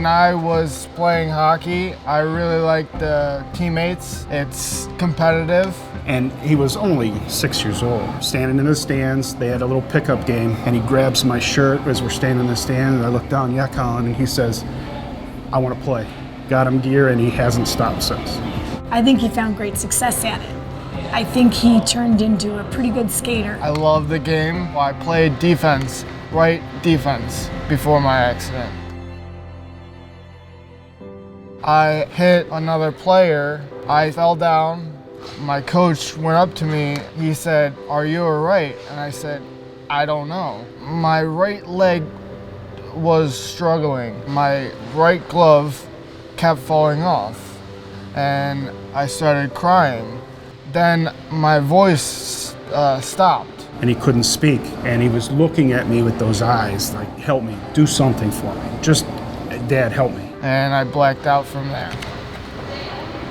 I was playing hockey, I really liked the teammates. It's competitive. And he was only 6 years old, standing in the stands. They had a little pickup game, and he grabs my shirt as we're standing in the stand, and I look down, yeah, Colin, and he says, I want to play. Got him gear, and he hasn't stopped since. I think he found great success at it. I think he turned into a pretty good skater. I love the game. I played defense, right defense, before my accident. I hit another player. I fell down. My coach went up to me. He said, "Are you all right?" And I said, "I don't know." My right leg was struggling. My right glove kept falling off, and I started crying. Then my voice stopped. And he couldn't speak, and he was looking at me with those eyes, like, help me, do something for me. Just, Dad, help me. And I blacked out from there.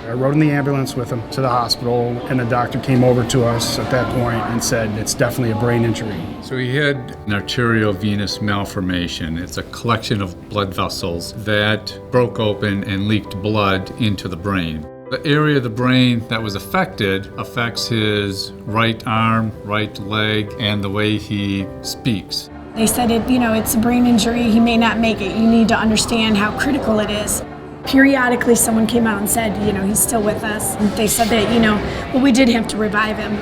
I rode in the ambulance with him to the hospital, and the doctor came over to us at that point and said it's definitely a brain injury. So he had an arteriovenous malformation. It's a collection of blood vessels that broke open and leaked blood into the brain. The area of the brain that was affected affects his right arm, right leg, and the way he speaks. They said it's a brain injury, he may not make it. You need to understand how critical it is. Periodically, someone came out and said, he's still with us. And they said that, we did have to revive him.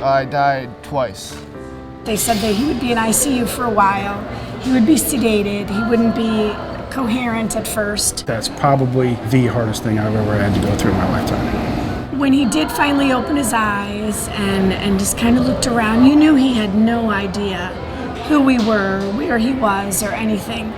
I died twice. They said that he would be in ICU for a while. He would be sedated. He wouldn't be coherent at first. That's probably the hardest thing I've ever had to go through in my lifetime. When he did finally open his eyes and just kind of looked around, you knew he had no idea who we were, where he was, or anything.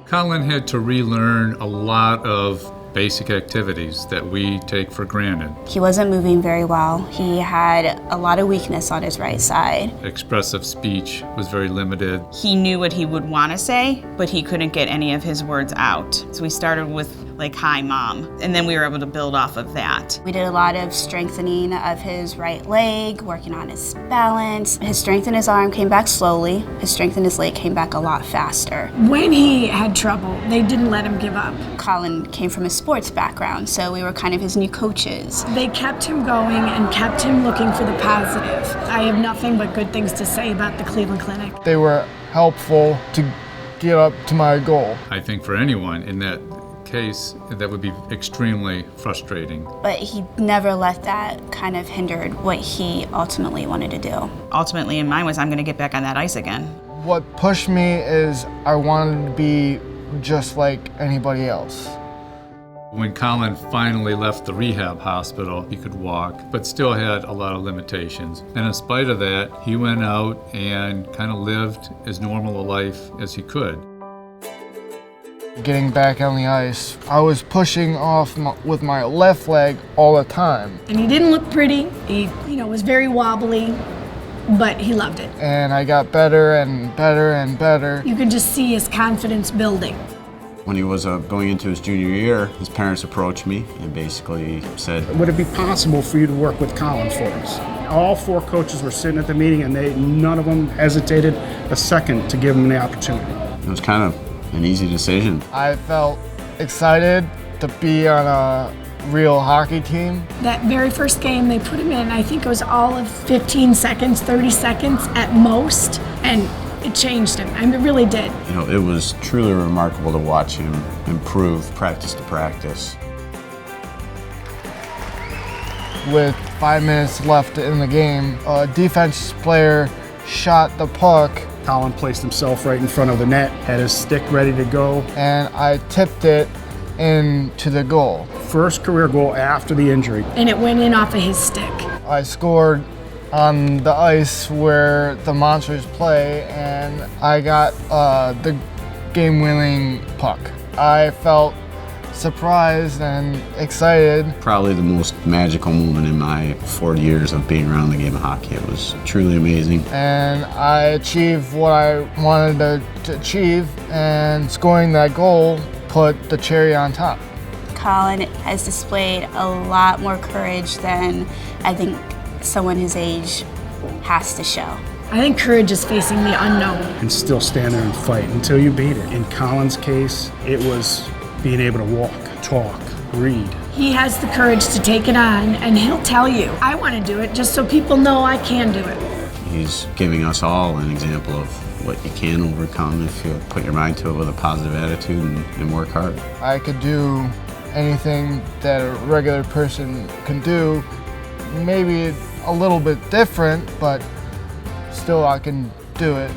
Colin had to relearn a lot of basic activities that we take for granted. He wasn't moving very well. He had a lot of weakness on his right side. Expressive speech was very limited. He knew what he would want to say, but he couldn't get any of his words out. So we started with like, "Hi, Mom," and then we were able to build off of that. We did a lot of strengthening of his right leg, working on his balance. His strength in his arm came back slowly. His strength in his leg came back a lot faster. When he had trouble, they didn't let him give up. Colin came from a sports background, so we were kind of his new coaches. They kept him going and kept him looking for the positive. I have nothing but good things to say about the Cleveland Clinic. They were helpful to get up to my goal. I think for anyone in that case, that would be extremely frustrating. But he never let that kind of hindered what he ultimately wanted to do. Ultimately, in mine was, I'm going to get back on that ice again. What pushed me is I wanted to be just like anybody else. When Colin finally left the rehab hospital, he could walk, but still had a lot of limitations. And in spite of that, he went out and kind of lived as normal a life as he could. Getting back on the ice, I was pushing off with my left leg all the time. And he didn't look pretty. He, was very wobbly, but he loved it. And I got better and better and better. You could just see his confidence building. When he was going into his junior year, his parents approached me and basically said, Would it be possible for you to work with Colin for us? All 4 coaches were sitting at the meeting, and none of them hesitated a second to give him the opportunity. It was kind of an easy decision. I felt excited to be on a real hockey team. That very first game, they put him in, I think it was all of 15 seconds, 30 seconds at most, and it changed him. I mean, it really did. It was truly remarkable to watch him improve practice to practice. With 5 minutes left in the game, a defense player shot the puck. Colin placed himself right in front of the net, had his stick ready to go. And I tipped it into the goal. First career goal after the injury. And it went in off of his stick. I scored on the ice where the Monsters play, and I got the game-winning puck. I felt surprised and excited. Probably the most magical moment in my 40 years of being around the game of hockey. It was truly amazing. And I achieved what I wanted to achieve, and scoring that goal put the cherry on top. Colin has displayed a lot more courage than I think someone his age has to show. I think courage is facing the unknown. and still stand there and fight until you beat it. In Colin's case, it was being able to walk, talk, read. He has the courage to take it on, and he'll tell you, I want to do it just so people know I can do it. He's giving us all an example of what you can overcome if you put your mind to it with a positive attitude and work hard. I could do anything that a regular person can do, maybe a little bit different, but still I can do it.